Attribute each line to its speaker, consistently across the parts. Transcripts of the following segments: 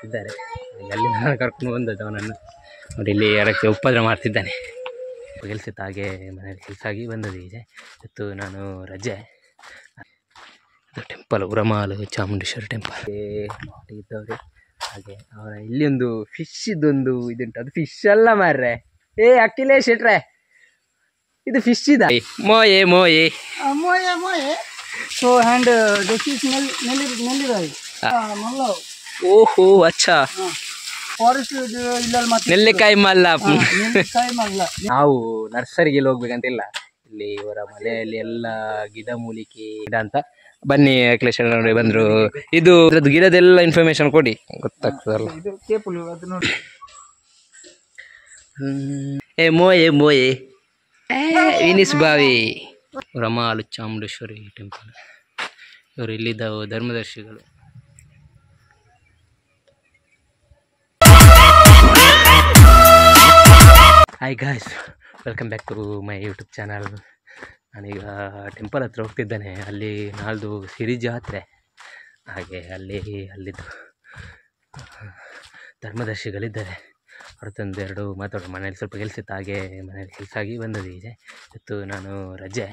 Speaker 1: ಮಾಡ್ತಿದ್ದಾರೆ. ಅಲ್ಲಿ ನಾನು ಕರ್ಕೊಂಡು ಬಂದದ್ದು ಅವನನ್ನು ನೋಡಿ, ಇಲ್ಲಿ ಅದಕ್ಕೆ ಉಪದ್ರ ಮಾಡ್ತಿದ್ದಾನೆ. ಕೆಲಸ ಹಾಗೆ ಮನೆಯಲ್ಲಿ ಕೆಲಸ ಆಗಿ ಬಂದದ್ದು ಈಗ. ಇವತ್ತು ನಾನು ರಜೆ. ಟೆಂಪಲ್ ಉರಮಾಲು ಚಾಮುಂಡೇಶ್ವರಿ ಟೆಂಪಲ್ ಇದ್ದವ್ರೆ. ಹಾಗೆ ಅವರ ಇಲ್ಲಿ ಒಂದು ಫಿಶ್ ಇದೊಂದು ಇದುಂಟು. ಅದು ಫಿಶ್ ಅಲ್ಲ ಮಾರ್ರೆ, ಅಖಿಲೇಶ್ ಶೆಟ್ರೆ, ಇದು ಫಿಶ್ ಇದ. ಮೋಯೆ ಮೋಯೆ
Speaker 2: moye moye. So and this is nelli rice.
Speaker 1: ಓಹೋ ಅಚ್ಚಾ.
Speaker 2: ಫಾರೆಸ್ಟ್ ಇಲ್ಲಲ್ಲಿ ಮತ್ತೆ
Speaker 1: ನೆಲ್ಲಿಕಾಯಿ ಮಲ್ಲ.
Speaker 2: ನೆಲ್ಲಿಕಾಯಿ ಮಲ್ಲ.
Speaker 1: ನಾವು ನರ್ಸರಿಗೆಲ್ಲ ಹೋಗ್ಬೇಕಂತಿಲ್ಲ, ಇಲ್ಲಿ ಇವರ ಮನೆಯಲ್ಲಿ ಎಲ್ಲ ಗಿಡ ಮೂಲಿಕೆ ಗಿಡ ಅಂತ. ಬನ್ನಿ ಅಖಿಲೇಶ್ ನೋಡಿ ಬಂದ್ರು. ಇದು ಅದ್ರದ್ದು ಗಿಡದೆಲ್ಲ ಇನ್ಫಾರ್ಮೇಶನ್ ಕೊಡಿ, ಗೊತ್ತಾಗ್ತದಲ್ಲ.
Speaker 2: ಇದು ಕೇಪುಲು ಅದು ನೋಡಿ.
Speaker 1: ಮೋಯೆ ಮೋಯೆ ವಿನಿಸ್ ಬಾವಿ ರಮಾಲು ಚಾಮುಂಡೇಶ್ವರಿ ಟೆಂಪಲ್. ಇವರು ಇಲ್ಲಿದ್ದ ಧರ್ಮದರ್ಶಿಗಳು. Hi guys, welcome back to my YouTube channel. ನಾನೀಗ ಟೆಂಪಲ್ ಹತ್ರ ಹೋಗ್ತಿದ್ದೇನೆ. ಅಲ್ಲಿ ನಾಳ್ದು ಸಿರಿ ಜಾತ್ರೆ. ಹಾಗೆ ಅಲ್ಲಿದ್ದು ಧರ್ಮದರ್ಶಿಗಳಿದ್ದಾರೆ. ಅವ್ರ ತಂದು ಎರಡು ಮಾತಾಡೋ. ಮನೇಲಿ ಸ್ವಲ್ಪ ಕೆಲಸ ಇತ್ತು, ಹಾಗೆ ಮನೇಲಿ ಕೆಲಸ ಆಗಿ ಬಂದದ್ದು ಈಗ. ಇವತ್ತು ನಾನು ರಜೆ.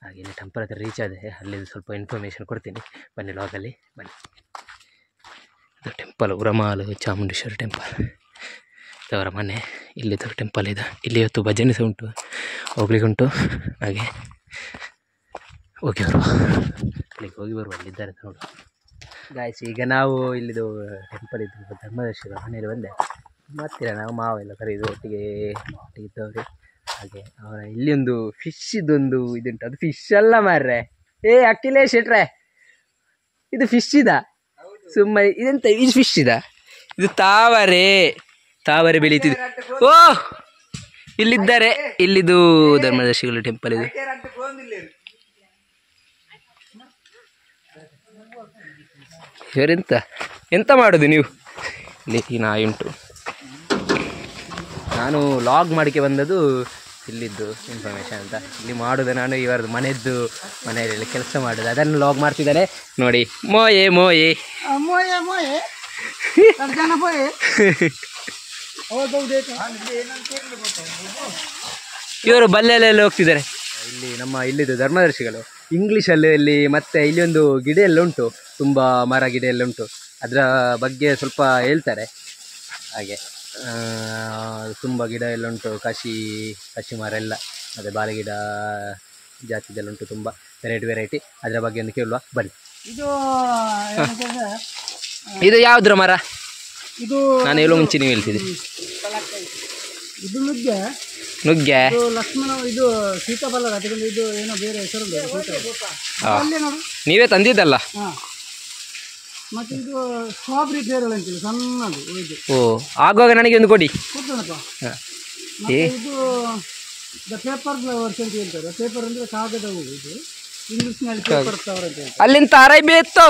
Speaker 1: ಹಾಗೆ ಇಲ್ಲಿ ಟೆಂಪಲ್ ಹತ್ರ ರೀಚ್ ಆದೆ. ಅಲ್ಲಿ ಸ್ವಲ್ಪ ಇನ್ಫಾರ್ಮೇಷನ್ ಕೊಡ್ತೀನಿ, ಬನ್ನಿ ಲಾಗಲ್ಲಿ ಬನ್ನಿ. ಇದು ಟೆಂಪಲ್ ಉರಮಾಲು ಚಾಮುಂಡೇಶ್ವರಿ ಟೆಂಪಲ್. ಅವರ ಮನೆ ಇಲ್ಲಿದ್ದು ಟೆಂಪಲ್ ಇದೆ. ಇಲ್ಲಿ ಇವತ್ತು ಭಜನೆ ಸಹ ಉಂಟು, ಹೋಗ್ಲಿಕ್ಕುಂಟು. ಹಾಗೆ ಹೋಗಿ ಬರುವ, ಅಲ್ಲಿಗೆ ಹೋಗಿ ಬರುವ. ಅಲ್ಲಿದ್ದಾರೆ ನೋಡು ಗಾಯ್ಸ್. ಈಗ ನಾವು ಇಲ್ಲಿದು ಟೆಂಪಲ್ ಇದ್ದು ಧರ್ಮದರ್ಶಿಗಳ ಮನೆಯಲ್ಲಿ ಬಂದೆ. ಮಾಡ್ತೀರ ನಾವು ಮಾವೆಲ್ಲ ಕರೀದು ಒಟ್ಟಿಗೆ ಇದ್ದವ್ರಿ. ಹಾಗೆ ಅವರ ಇಲ್ಲಿ ಒಂದು ಫಿಶ್ ಇದೊಂದು ಇದುಂಟು. ಅದು ಫಿಶ್ ಅಲ್ಲ ಮಾರ್ರೆ, ಅಖಿಲೇಶ್ ಶೆಟ್ರೆ, ಇದು ಫಿಶ್ ಇದ. ಸುಮ್ಮನೆ ಇದೆಂತ, ಇದು ಫಿಶ್ ಇದ. ಇದು ತಾವರೆ ಬೆಳೀತಿದೆ. ಓ ಇಲ್ಲಿದ್ದಾರೆ. ಇಲ್ಲಿದು ಧರ್ಮದರ್ಶಿಗಳ ಟೆಂಪಲ್ ಇದು. ಎಂತ ಮಾಡೋದು ನೀವು? ಇಲ್ಲಿ ನಾಯಿ ಉಂಟು. ನಾನು ಲಾಗ್ ಮಾಡಿಕೆ ಬಂದದ್ದು ಇಲ್ಲಿದ್ದು ಇನ್ಫಾರ್ಮೇಷನ್ ಅಂತ. ಇಲ್ಲಿ ಮಾಡೋದು ನಾನು ಇವರದ್ದು ಮನೆಯಲ್ಲಿ ಕೆಲಸ ಮಾಡೋದು, ಅದನ್ನು ಲಾಗ್ ಮಾಡ್ತಿದ್ದಾನೆ ನೋಡಿ. ಮೋಯೆ ಮೋಯೆ
Speaker 2: moye moye. ಜನ moye.
Speaker 1: ಇವರು ಬಲ್ಲೆಲ್ಲ ಹೋಗ್ತಿದ್ದಾರೆ. ಇಲ್ಲಿದ್ದು ಧರ್ಮದರ್ಶಿಗಳು ಇಂಗ್ಲೀಷಲ್ಲಿ ಇಲ್ಲಿ. ಮತ್ತು ಇಲ್ಲಿ ಒಂದು ಗಿಡ ಎಲ್ಲ ಉಂಟು, ತುಂಬ ಮರ ಗಿಡ ಎಲ್ಲ ಉಂಟು. ಅದರ ಬಗ್ಗೆ ಸ್ವಲ್ಪ ಹೇಳ್ತಾರೆ. ಹಾಗೆ ತುಂಬ ಗಿಡ ಎಲ್ಲ ಉಂಟು, ಕಸಿ ಮರ ಎಲ್ಲ, ಮತ್ತು ಬಾಳೆಗಿಡ ಜಾತಿದೆಲ್ಲ ಉಂಟು, ತುಂಬ ವೆರೈಟಿ. ಅದರ ಬಗ್ಗೆ ಒಂದು ಕೇಳುವ ಬನ್ನಿ. ಇದು ಯಾವುದ್ರ ಮರ?
Speaker 2: ಇದು
Speaker 1: ನಾನು ಎಲ್ಲೋ ಮುಂಚೆ ನೀವು ಹೇಳ್ತಿದ್ದೆ.
Speaker 2: ಇದು ನುಗ್ಗೆ. ಲಕ್ಷ್ಮಣ, ಇದು ಸೀತಾಫಲ. ಅದರಲ್ಲಿ ಇದು ಏನೋ ಬೇರೆ ಹೆಸರು.
Speaker 1: ನೀವೇ ತಂದಿದ್ದಲ್ಲ?
Speaker 2: ಮತ್ತೆ ಇದು ಸ್ಟ್ರಾಬೆರಿ ಬೇರೆ ಅಂತಿಲ್ಲ, ಸಣ್ಣದು ಇದು.
Speaker 1: ಓ, ಆಗುವಾಗ ನನಗೆ ಒಂದು ಕೊಡಿ.
Speaker 2: ಕೊಡ್ತೇನಪ್ಪ. ಇದು ದ ಪೇಪರ್ ಫ್ಲವರ್ಸ್ ಅಂತ ಹೇಳ್ತಾರೆ. ಪೇಪರ್ ಅಂದರೆ ಕಾಗದ ಹೂವು. ಇದು ಇಂಗ್ಲೀಷ್ನಲ್ಲಿ ಪೇಪರ್ ಫ್ಲವರ್ ಅಂತ ಹೇಳ್ತಾರೆ.
Speaker 1: ಅಲ್ಲಿಂದ ಅರೈಬಿ ಇತ್ತು.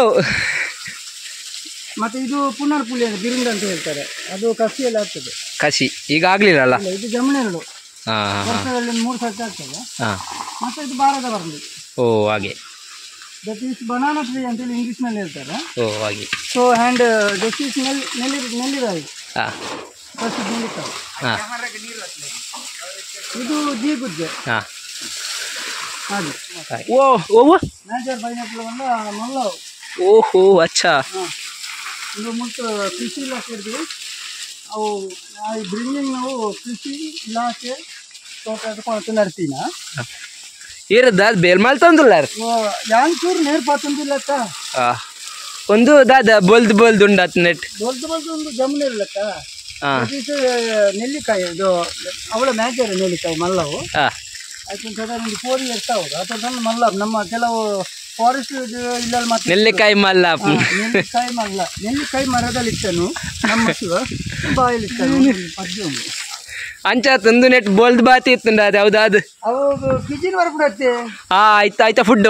Speaker 2: ಮತ್ತೆ ಇದು ಪುನರ್ಪುಳಿ ಅಂತ ಬಿರುಂಡ ಅಂತ ಹೇಳ್ತಾರೆ. ಅದು ಕಸಿಯಲ್ಲಿ ಆಗ್ತದೆ.
Speaker 1: ಕಸಿ ಈಗ ಆಗ್ಲಿಲ್ಲ.
Speaker 2: ಇದು ಜಮುನೆರಳು ವರ್ಷದಲ್ಲಿ 3 ಸರ್ತಿ ಆಗ್ತದೆ. ಮತ್ತೆ ಇದು ಭಾರತ ಬರಲಿ.
Speaker 1: ಓ ಹಾಗೆ.
Speaker 2: ದಟ್ ಈಸ್ ಬನಾನಾ ಟ್ರೀ ಅಂತೇಳಿ ಇಂಗ್ಲೀಷ್ನಲ್ಲಿ ಹೇಳ್ತಾರೆ.
Speaker 1: ಓ ಹಾಗೆ.
Speaker 2: So and this is nelli rice. ನೆಲ್ಲಿಕಾಯಿ. ಇದು ಜೀಗುಜ್ಜೆ. ಹಾಗೆ. ನೇಚರ್ ಪೈನಾಪಲ್ ಬಂದ ಮಲ್ಲವು.
Speaker 1: ಓಹೋ ಅಚ್ಚಾ.
Speaker 2: ಇದು ಮುಟ್ಟು ಕೃಷಿ ಇಲಾಖೆ ಇರ್ತೀವಿ. ಅವು ಬ್ರಿಂಗಿಂಗ್ ನಾವು ಕೃಷಿ ಇಲಾಖೆ ತೋಟ ನಡ್ತೀನ
Speaker 1: ಇರದ ಬೇಲ್ಮಾಲ್ ತಂದಿಲ್ಲ.
Speaker 2: ಯಾಂಚೂರು ನೇರ್ ಪಾತಂದಿಲ್ಲತ್ತ.
Speaker 1: ಒಂದು ದಾದ ಬೋಲ್ದು ಉಂಡತ್ ನೆಟ್
Speaker 2: ಬೋಲ್ದು ಒಂದು ಜಮುನೆ ಇರ್ಲತ್ತ. ನೆಲ್ಲಿಕಾಯಿ ಇದು ಅವಳ ಮ್ಯಾಚರ್ ನೆಲ್ಲಿಕಾಯಿ ಮಲ್ಲವು. ಆಯ್ತು 4 years ಹೌದು. ಅಥವಾ ಮಲ್ಲ ನಮ್ಮ ಕೆಲವು ಫಾರೆಸ್ಟ್ ಇಲ್ಲಲ್ಲಿ ಮತ್ತೆ
Speaker 1: ನೆಲ್ಲಿಕಾಯಿ ಮಲ್ಲ.
Speaker 2: ನೆಲ್ಲಿಕಾಯಿ ಮರದಲ್ಲಿ ಇಟ್ಟನು ನಮ್ಮ ಬಾಯಲ್ಲಿ ಇಟ್ಟನು.
Speaker 1: ಅಂಚ ತಂದು ನೆಟ್ ಬೋಲ್ದ್ ಬಾತಿ ಇತ್ತಂಡ ಅದು ಯಾವ್ದು
Speaker 2: ಅವು ಫ್ರಿಜ್ಜಿನ ವరకు ಅತ್ತೆ.
Speaker 1: ಆಯ್ತಾ ಫುಡ್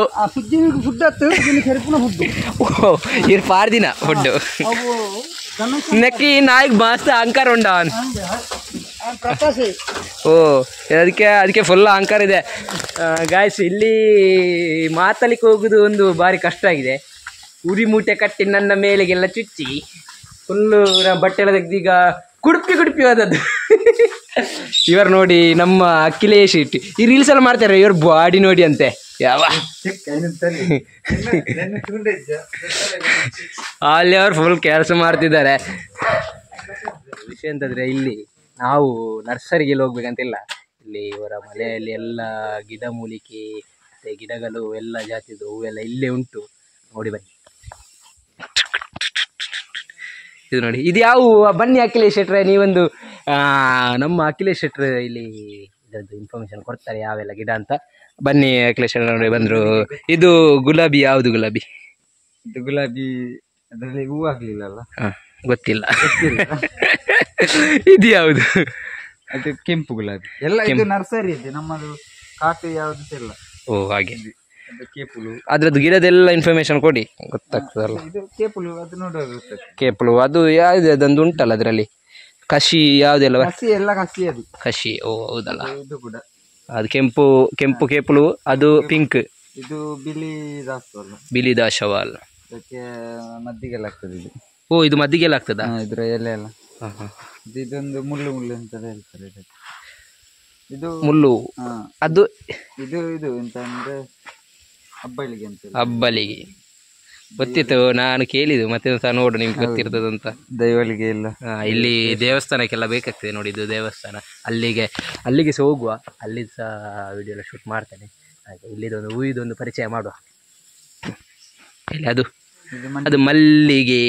Speaker 2: ಫುಡ್ ಹತ್ತು ಸೆರಪುನ ಫುಡ್.
Speaker 1: ಓ ಇರ್ ಪಾರ್ದಿನ ಫುಡ್
Speaker 2: ಅವು
Speaker 1: ನೆಕ್ಕಿ ನಾಯಿಗೆ ಮಾಸ್ತ ಅಹಂಕಾರ ಉಂಡ.
Speaker 2: ಪ್ರಕಾಶ್.
Speaker 1: ಓ ಅದಕ್ಕೆ ಫುಲ್ ಅಹಂಕಾರ ಇದೆ ಗಾಯ್ಸ್. ಇಲ್ಲಿ ಮಾತಾಡ್ಲಿಕ್ಕೆ ಹೋಗುದು ಒಂದು ಬಾರಿ ಕಷ್ಟ ಆಗಿದೆ. ಉರಿ ಮೂಟೆ ಕಟ್ಟಿ ನನ್ನ ಮೇಲೆಗೆಲ್ಲ ಚುಚ್ಚಿ ಫುಲ್ಲು ಬಟ್ಟೆ ಎಲ್ಲ ತೆಗ್ದೀಗ ಕುಡುಪಿ ಹೋದದ್ದು. ಇವರು ನೋಡಿ ನಮ್ಮ ಅಖಿಲೇಶ್ ಇಟ್ಟು ಈ ರೀಲ್ಸ್ ಎಲ್ಲ ಮಾಡ್ತಾರೆ, ಇವ್ರ ಬಾಡಿ ನೋಡಿ ಅಂತೆ ಯಾವ ಅಲ್ಲಿ ಅವ್ರು ಫುಲ್ ಕೆಲಸ ಮಾಡ್ತಿದ್ದಾರೆ. ವಿಷಯ ಅಂತಂದ್ರೆ ಇಲ್ಲಿ ನಾವು ನರ್ಸರಿಗೆ ಹೋಗ್ಬೇಕಂತಿಲ್ಲ, ಇಲ್ಲಿ ಇವರ ಮನೆಯಲ್ಲಿ ಎಲ್ಲ ಗಿಡ ಮೂಲಿಕೆ ಮತ್ತೆ ಗಿಡಗಳು ಎಲ್ಲ ಜಾತಿದು ಹೂವೆಲ್ಲ ಇಲ್ಲೇ ಉಂಟು. ನೋಡಿ ಬನ್ನಿ, ಇದು ನೋಡಿ, ಇದು ಯಾವ ಬನ್ನಿ ಅಖಿಲೇಶ್ ಶೆಟ್ರೆ, ನೀವೊಂದು ನಮ್ಮ ಅಖಿಲೇಶ್ ಶೆಟ್ರು ಇಲ್ಲಿ ಇದರದ್ದು ಇನ್ಫಾರ್ಮೇಶನ್ ಕೊಡ್ತಾರೆ ಯಾವೆಲ್ಲ ಗಿಡ ಅಂತ. ಬನ್ನಿ ಅಖಿಲೇಶ್ ಶೆಟ್ರು ನೋಡಿ ಬಂದರು. ಇದು ಗುಲಾಬಿ, ಯಾವುದು ಗುಲಾಬಿ?
Speaker 2: ಇದು ಗುಲಾಬಿ, ಅದರಲ್ಲಿ ಹೂ ಆಗ್ಲಿಲ್ಲಲ್ಲ,
Speaker 1: ಗೊತ್ತಿಲ್ಲ. ಇದು ಯಾವುದು?
Speaker 2: ಅದು ಕೆಂಪು ಗುಲಾಬಿ. ಎಲ್ಲ ಇದು ನರ್ಸರಿ ಇದೆ, ನಮ್ಮದು ಕಾಟು ಯಾವುದು ಇಲ್ಲ.
Speaker 1: ಓ ಹಾಗೆ,
Speaker 2: ಅದು ಕೇಪುಲು.
Speaker 1: ಅದ್ರದ್ದು ಗಿಡದೆಲ್ಲ ಇನ್ಫಾರ್ಮೇಶನ್ ಕೊಡಿ, ಗೊತ್ತಾಗ್ತದಲ್ಲ.
Speaker 2: ಇದು ಕೇಪುಲು, ಅದು ನೋಡುವಾಗ
Speaker 1: ಕೇಪುಲು ಅದು ಯಾವ್ದು, ಅದೊಂದು ಉಂಟಲ್ಲ ಅದರಲ್ಲಿ ಕಷಿ ಯಾವುದೆಲ್ಲ
Speaker 2: ಕಸಿ, ಎಲ್ಲ ಕಸಿ ಅದು
Speaker 1: ಕಷಿ. ಓ ಹೌದಲ್ಲ,
Speaker 2: ಇದು ಕೂಡ
Speaker 1: ಅದು ಕೆಂಪು ಕೇಪುಲು, ಅದು ಪಿಂಕ್.
Speaker 2: ಇದು ಬಿಳಿ ದಾಸವಾಳ,
Speaker 1: ಬಿಳಿ ದಾಸವಾಳ,
Speaker 2: ಅದಕ್ಕೆ ಮದ್ದಿಗೆಲ್ಲ ಆಗ್ತದೆ ಇದು.
Speaker 1: ಓ ಇದು ಮದ್ದಿಗೆಲ್ಲ ಆಗ್ತದ
Speaker 2: ಇದ್ರ ಎಲೆ ಎಲ್ಲ. ಇದೊಂದು ಮುಳ್ಳು ಅಂತ ಹೇಳ್ತಾರೆ ಇದಕ್ಕೆ. ಇದು
Speaker 1: ಮುಳ್ಳು, ಅದು
Speaker 2: ಇದು ಎಂತ ಅಂದ್ರೆ ಹಬ್ಬಳಿಗೆ ಅಂತ.
Speaker 1: ಹಬ್ಬಲಿಗೆ ಗೊತ್ತಿತ್ತು, ನಾನು ಕೇಳಿದ್ದು, ಮತ್ತೆ ಸಹ ನೋಡು ನಿಮ್ಗೆ ಗೊತ್ತಿರ್ತದಂತ.
Speaker 2: ದೈವಲಿಗೆ ಇಲ್ಲ,
Speaker 1: ಇಲ್ಲಿ ದೇವಸ್ಥಾನಕ್ಕೆಲ್ಲ ಬೇಕಾಗ್ತದೆ ನೋಡಿ, ಇದು ದೇವಸ್ಥಾನ. ಅಲ್ಲಿಗೆ ಸಹ ಹೋಗುವ, ಅಲ್ಲಿ ಸಹ ವಿಡಿಯೋ ಎಲ್ಲ ಶೂಟ್ ಮಾಡ್ತೇನೆ. ಹಾಗೆ ಇಲ್ಲಿದೊಂದು ಹೂವಿದೊಂದು ಪರಿಚಯ ಮಾಡುವ. ಇಲ್ಲಿ ಅದು ಮಲ್ಲಿಗೆ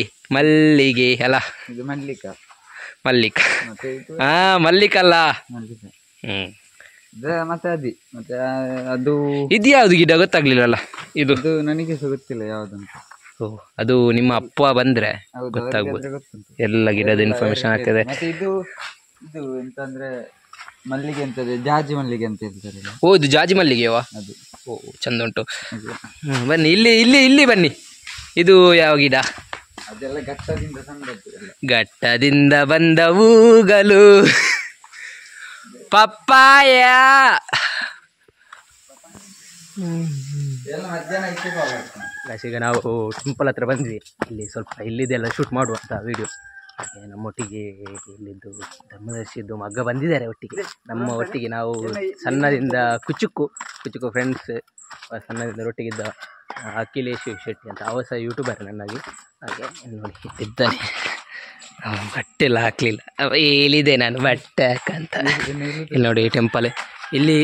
Speaker 1: ಅಲ್ಲ,
Speaker 2: ಇದು ಮಲ್ಲಿಕ ಮತ್ತೆ
Speaker 1: ಮಲ್ಲಿಕಲ್ಲ.
Speaker 2: ಮತ್ತೆ ಮತ್ತೆ ಅದು
Speaker 1: ಇದು ಯಾವ್ದು ಗಿಡ ಗೊತ್ತಾಗ್ಲಿಲ್ಲಲ್ಲ. ಇದು
Speaker 2: ನನಗೆ ಸಹ ಗೊತ್ತಿಲ್ಲ ಯಾವ್ದಂತ.
Speaker 1: ಓ ಅದು ನಿಮ್ಮ ಅಪ್ಪ ಬಂದ್ರೆ ಗೊತ್ತಾಗ್ಬೋದು, ಎಲ್ಲ ಗಿಡದ ಇನ್ಫಾರ್ಮೇಶನ್ ಆಗ್ತದೆ.
Speaker 2: ಮತ್ತೆ ಇದು ಎಂತ ಅಂದ್ರೆ ಮಲ್ಲಿಗೆ ಅಂತದೆ, ಜಾಜಿ ಮಲ್ಲಿಗೆ ಅಂತ ಹೇಳ್ತಾರೆ.
Speaker 1: ಓ ಇದು ಜಾಜಿ ಮಲ್ಲಿಗೆವಾ? ಅದು ಓ ಚಂದ ಉಂಟು. ಬನ್ನಿ ಇಲ್ಲಿ ಬನ್ನಿ. ಇದು ಯಾವ ಗಿಡ?
Speaker 2: ಅದೆಲ್ಲ
Speaker 1: ಘಟ್ಟದಿಂದ ಬಂದ ಹೂಗಳು, ಪಪ್ಪಾಯ. ಈಗ ನಾವು ಟೆಂಪಲ್ ಹತ್ರ ಬಂದ್ವಿ, ಇಲ್ಲಿ ಸ್ವಲ್ಪ ಇಲ್ಲಿದೆಲ್ಲ ಶೂಟ್ ಮಾಡುವಂಥ ವಿಡಿಯೋ. ಹಾಗೆ ನಮ್ಮೊಟ್ಟಿಗೆ ಇಲ್ಲಿದ್ದು ಧರ್ಮದರ್ಶಿದ್ದು ಮಗ್ಗ ಬಂದಿದ್ದಾರೆ ಒಟ್ಟಿಗೆ, ನಮ್ಮ ಒಟ್ಟಿಗೆ. ನಾವು ಸಣ್ಣದಿಂದ ಕುಚುಕು ಫ್ರೆಂಡ್ಸ್, ಸಣ್ಣದಿಂದ ಒಟ್ಟಿಗಿದ್ದ ಅಖಿಲೇಶ್ ಶೆಟ್ಟಿ ಅಂತ, ಅವ ಸಹ ಯೂಟ್ಯೂಬರ್ ನನ್ನಾಗಿ. ಹಾಗೆ ನೋಡಿ ಇದ್ದಾನೆ, ಬಟ್ಟೆ ಎಲ್ಲ ಹಾಕಲಿಲ್ಲ, ಹೇಳಿದೆ ನಾನು ಬಟ್ಟೆ ಹಾಕಂತ. ಇಲ್ಲಿ ನೋಡಿ ಟೆಂಪಲ್, ಇಲ್ಲಿ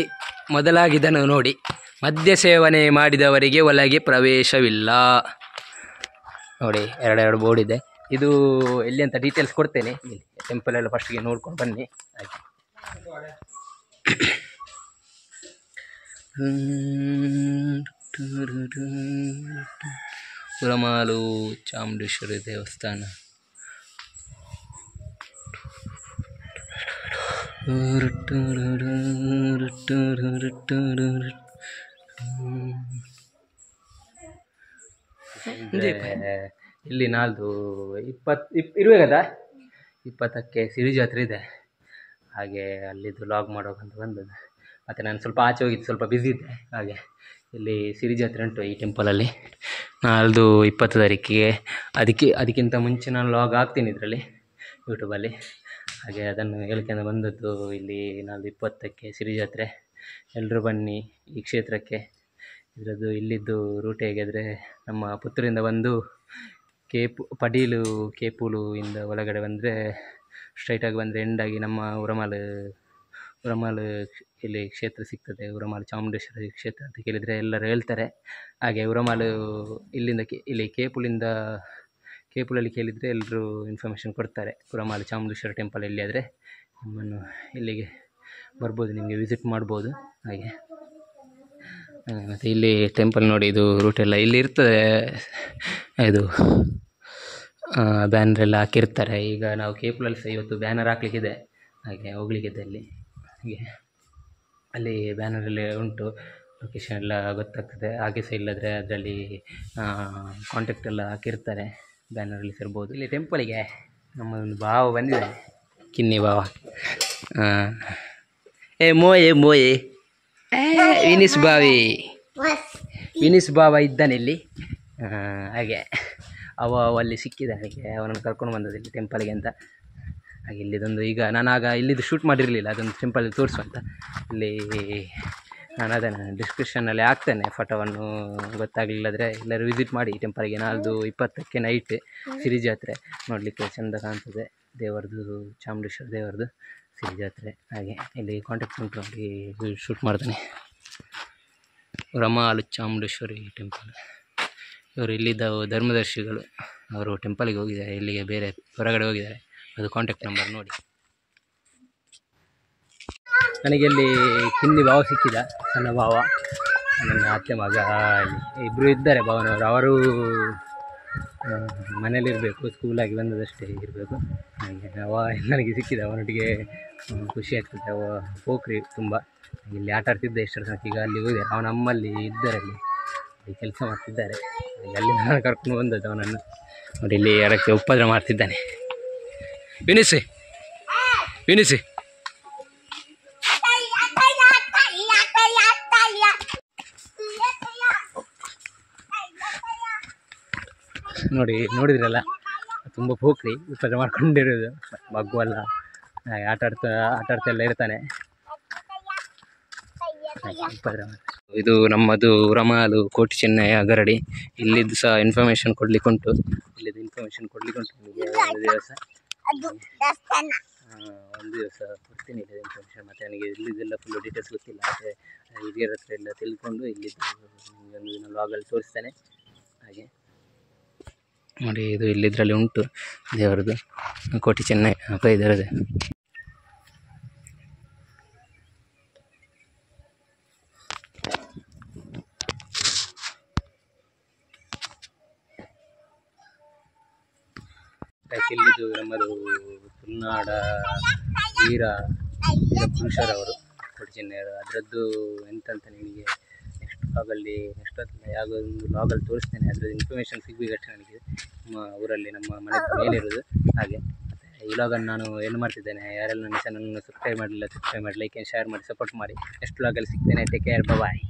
Speaker 1: ಮೊದಲಾಗಿದ್ದನು ನೋಡಿ, ಮದ್ಯ ಸೇವನೆ ಮಾಡಿದವರಿಗೆ ಒಳಗೆ ಪ್ರವೇಶವಿಲ್ಲ ನೋಡಿ, ಎರಡು ಬೋರ್ಡ್ ಇದೆ. ಇದು ಎಲ್ಲಿ ಅಂತ ಡೀಟೇಲ್ಸ್ ಕೊಡ್ತೇನೆ. ಇಲ್ಲಿ ಟೆಂಪಲ್ ಎಲ್ಲ ಫಸ್ಟಿಗೆ ನೋಡ್ಕೊಂಡು ಬನ್ನಿ. ಹಾಗೆ ಉರಮಾಲು ಚಾಮುಂಡೇಶ್ವರಿ ದೇವಸ್ಥಾನ. ಇಲ್ಲಿ ನಾಲ್ದು 20ಕ್ಕೆ ಸಿರಿ ಜಾತ್ರೆ ಇದೆ. ಹಾಗೆ ಅಲ್ಲಿದ್ದು ಲಾಗ್ ಮಾಡೋಕಂತ ಬಂದದ್ದು. ಮತ್ತು ನಾನು ಸ್ವಲ್ಪ ಆಚೆ ಹೋಗಿದ್ದು, ಸ್ವಲ್ಪ ಬ್ಯುಸಿ ಇದ್ದೆ. ಹಾಗೆ ಇಲ್ಲಿ ಸಿರಿ ಜಾತ್ರೆ ಉಂಟು ಈ ಟೆಂಪಲಲ್ಲಿ, ನಾಳ್ದು 20 ತಾರೀಕಿಗೆ. ಅದಕ್ಕಿಂತ ಮುಂಚೆ ನಾನು ಲಾಗ್ ಹಾಕ್ತೀನಿ ಇದರಲ್ಲಿ ಯೂಟ್ಯೂಬಲ್ಲಿ. ಹಾಗೆ ಅದನ್ನು ಹೇಳ್ಕೊಂಡು ಬಂದದ್ದು. ಇಲ್ಲಿ ನಾಳ್ದು 20ಕ್ಕೆ ಸಿರಿ ಜಾತ್ರೆ, ಎಲ್ಲರೂ ಬನ್ನಿ ಈ ಕ್ಷೇತ್ರಕ್ಕೆ. ಇದರದ್ದು ಇಲ್ಲಿದ್ದು ರೂಟ್ ಹೇಗೆಂದರೆ, ನಮ್ಮ ಪುತ್ತೂರಿಂದ ಬಂದು ಕೇಪುಲು ಇಂದ ಒಳಗಡೆ ಬಂದರೆ, ಸ್ಟ್ರೈಟಾಗಿ ಬಂದರೆ ಎಂಡಾಗಿ ನಮ್ಮ ಉರಮಾಲು ಇಲ್ಲಿ ಕ್ಷೇತ್ರ ಸಿಗ್ತದೆ. ಉರಮಾಲು ಚಾಮುಂಡೇಶ್ವರಿ ಕ್ಷೇತ್ರ ಅಂತ ಕೇಳಿದರೆ ಎಲ್ಲರೂ ಹೇಳ್ತಾರೆ. ಹಾಗೆ ಉರಮಾಲು ಇಲ್ಲಿ ಕೇಪುಲಲ್ಲಿ ಕೇಳಿದರೆ ಎಲ್ಲರೂ ಇನ್ಫಾರ್ಮೇಷನ್ ಕೊಡ್ತಾರೆ. ಉರಮಾಲು ಚಾಮುಂಡೇಶ್ವರಿ ಟೆಂಪಲ್ ಎಲ್ಲಿ ಆದರೆ ನಮ್ಮನ್ನು ಇಲ್ಲಿಗೆ ಬರ್ಬೋದು, ನಿಮಗೆ ವಿಸಿಟ್ ಮಾಡ್ಬೋದು. ಹಾಗೆ ಮತ್ತು ಇಲ್ಲಿ ಟೆಂಪಲ್ ನೋಡಿ, ಇದು ರೂಟೆಲ್ಲ ಇಲ್ಲಿ ಇರ್ತದೆ. ಇದು ಬ್ಯಾನರ್ ಎಲ್ಲ ಹಾಕಿರ್ತಾರೆ. ಈಗ ನಾವು ಕೇಪುಲಲ್ಲಿ ಸಹ ಇವತ್ತು ಬ್ಯಾನರ್ ಹಾಕ್ಲಿಕ್ಕಿದೆ, ಹಾಗೆ ಹೋಗ್ಲಿಕ್ಕಿದೆ ಅಲ್ಲಿ. ಹಾಗೆ ಅಲ್ಲಿ ಬ್ಯಾನರಲ್ಲಿ ಉಂಟು, ಲೊಕೇಶನ್ ಎಲ್ಲ ಗೊತ್ತಾಗ್ತದೆ. ಹಾಗೆ ಸಹ ಇಲ್ಲದ್ರೆ ಅದರಲ್ಲಿ ಕಾಂಟ್ಯಾಕ್ಟ್ ಎಲ್ಲ ಹಾಕಿರ್ತಾರೆ, ಬ್ಯಾನರಲ್ಲಿ ಸಿರ್ಬೋದು. ಇಲ್ಲಿ ಟೆಂಪಲಿಗೆ ನಮ್ಮ ಒಂದು ಭಾವ ಬಂದಿದ್ದಾನೆ, ಕಿನ್ನಿ ಭಾವ. ಮೋಯೆ ವಿನೀಸ್ ಭಾವ ಇದ್ದಾನೆ ಇಲ್ಲಿ. ಹಾಗೆ ಅವ ಅಲ್ಲಿ ಸಿಕ್ಕಿದ ನನಗೆ, ಅವನನ್ನು ಕರ್ಕೊಂಡು ಬಂದದ್ದು ಇಲ್ಲಿ ಟೆಂಪಲ್ಗೆ ಅಂತ. ಹಾಗೆ ಇಲ್ಲಿದೊಂದು ಈಗ ನಾನು ಆಗ ಇಲ್ಲಿದ್ದು ಶೂಟ್ ಮಾಡಿರಲಿಲ್ಲ, ಅದೊಂದು ಟೆಂಪಲ್ ತೋರಿಸುವಂತ. ಇಲ್ಲಿ ನಾನು ಅದನ್ನು ಡಿಸ್ಕ್ರಿಪ್ಷನ್ನಲ್ಲಿ ಹಾಕ್ತೇನೆ ಫೋಟೋವನ್ನು, ಗೊತ್ತಾಗಲಿಲ್ಲದ್ರೆ ಎಲ್ಲರೂ ವಿಸಿಟ್ ಮಾಡಿ ಟೆಂಪಲ್ಗೆ. ನಾಳ್ದು 20ಕ್ಕೆ ನೈಟ್ ಸಿರಿ ಜಾತ್ರೆ ನೋಡಲಿಕ್ಕೆ ಚೆಂದ ಕಾಣ್ತದೆ. ದೇವರದು ಚಾಮುಂಡೇಶ್ವರಿ ದೇವರದು ಸಿರಿ ಜಾತ್ರೆ. ಹಾಗೆ ಇಲ್ಲಿ ಕಾಂಟ್ಯಾಕ್ಟ್ ಉಂಟು, ನೋಡಿ ಶೂಟ್ ಮಾಡ್ತಾನೆ. ರಮಾಲು ಚಾಮುಂಡೇಶ್ವರಿ ಟೆಂಪಲ್. ಇವರು ಇಲ್ಲಿದ್ದ ಧರ್ಮದರ್ಶಿಗಳು, ಅವರು ಟೆಂಪಲ್ಗೆ ಹೋಗಿದ್ದಾರೆ, ಇಲ್ಲಿಗೆ ಬೇರೆ ಹೊರಗಡೆ ಹೋಗಿದ್ದಾರೆ. ಅದು ಕಾಂಟ್ಯಾಕ್ಟ್ ನಂಬರ್ ನೋಡಿ. ನನಗೆ ಇಲ್ಲಿ ಕಿನ್ನಿ ಭಾವ ಸಿಕ್ಕಿದ, ಸಣ್ಣ ಭಾವ, ನನ್ನ ಅತ್ತೆ ಮಗ, ಅಲ್ಲಿ ಇಬ್ಬರು ಇದ್ದಾರೆ ಭಾವನವರು. ಅವರು ಮನೇಲಿರಬೇಕು, ಸ್ಕೂಲಾಗಿ ಬಂದದಷ್ಟೇ ಇರಬೇಕು. ಹಾಗೆ ಅವ ನನಗೆ ಸಿಕ್ಕಿದ, ಅವನೊಟ್ಟಿಗೆ ಖುಷಿ ಆಗ್ತದೆ. ಅವ ಪೋಖ್ರಿ ತುಂಬ, ಇಲ್ಲಿ ಆಟ ಆಡ್ತಿದ್ದೆ ಇಷ್ಟರ ತನಕ. ಈಗ ಅಲ್ಲಿ ಹೋಗಿದ್ದಾರೆ, ಅವನ ಅಮ್ಮಲ್ಲಿ ಇದ್ದಾರೆ, ಅಲ್ಲಿ ಕೆಲಸ ಮಾಡ್ತಿದ್ದಾರೆ. ಅಲ್ಲಿ ನಾನು ಕರ್ಕೊಂಡು ಬಂದದ್ದು ಅವನನ್ನು. ನೋಡಿ ಇಲ್ಲಿ ಅದಕ್ಕೆ ಉಪದ್ರ ಮಾಡ್ತಿದ್ದಾನೆ. ವಿನಿಸಿ ವಿನಿಸಿ ನೋಡಿದ್ರಲ್ಲ, ತುಂಬ ಪೋಖ್ರಿ ಉಪದ್ರ ಮಾಡ್ಕೊಂಡಿರೋದು. ಮಗುವಲ್ಲ, ಆಟ ಆಡ್ತಾ ಎಲ್ಲ ಇರ್ತಾನೆ. ಇದು ನಮ್ಮದು ರಮಾಲು ಕೋಟಿ ಚೆನ್ನಯ್ಯ ಗರಡಿ. ಇಲ್ಲಿದ್ದು ಸಹ ಇನ್ಫಾರ್ಮೇಷನ್ ಕೊಡ್ಲಿಕ್ಕೆ ಉಂಟು. ಒಂದು ದಿವಸ ಕೊಡ್ತೀನಿ ಇಲ್ಲದ ಇನ್ಫಾರ್ಮೇಷನ್. ಮತ್ತು ನನಗೆ ಇಲ್ಲಿದ್ದೆಲ್ಲ ಫುಲ್ಲು ಡೀಟೇಲ್ಸ್ ಗೊತ್ತಿಲ್ಲ, ಮತ್ತು ಹಿರಿಯರ ಹತ್ರ ಎಲ್ಲ ತಿಳ್ಕೊಂಡು ಇಲ್ಲಿದ್ದು ಒಂದು ದಿನ ಲಾಗಲ್ಲಿ ತೋರಿಸ್ತೇನೆ. ಹಾಗೆ ನೋಡಿ, ಇದು ಇಲ್ಲಿದ್ರಲ್ಲಿ ಉಂಟು ದೇವರದ್ದು ಕೋಟಿ ಚೆನ್ನಯ್ಯ ಇದರದ್ದು. ಇಲ್ಲಿದ್ದು ನಮ್ಮದು ತುಳುನಾಡ ವೀರ ಪುರುಷರವರು ಕೋಟಿ ಚೆನ್ನಯ್ಯರು. ಅದರದ್ದು ಎಂತಂತ ನಿಮಗೆ ನೆಕ್ಸ್ಟ್ ಯಾವುದೊಂದು ಲಾಗಲ್ಲಿ ತೋರಿಸ್ತೇನೆ. ಅದರದ್ದು ಇನ್ಫಾರ್ಮೇಷನ್ ಸಿಗಬೇಕಷ್ಟೇ ನನಗೆ. ನಮ್ಮ ಊರಲ್ಲಿ ನಮ್ಮ ಮನೆ ಮೇಲಿರೋದು. ಹಾಗೆ ಮತ್ತು ಈ ಲಾಗನ್ನು ನಾನು ಏನು ಮಾಡ್ತಿದ್ದೇನೆ, ಯಾರೆಲ್ಲ ನನ್ನ ಚಾನಲನ್ನು ಸಬ್ಸ್ಕ್ರೈಬ್ ಮಾಡಲಿಲ್ಲ, ಲೈಕ್ ಆ್ಯಂಡ್ ಶೇರ್ ಮಾಡಿ ಸಪೋರ್ಟ್ ಮಾಡಿ. ನೆಕ್ಸ್ಟ್ ಲಾಗಲ್ಲಿ ಸಿಗ್ತೇನೆ. ಟೇಕ್ ಕೇರ್, ಬಾಯ್.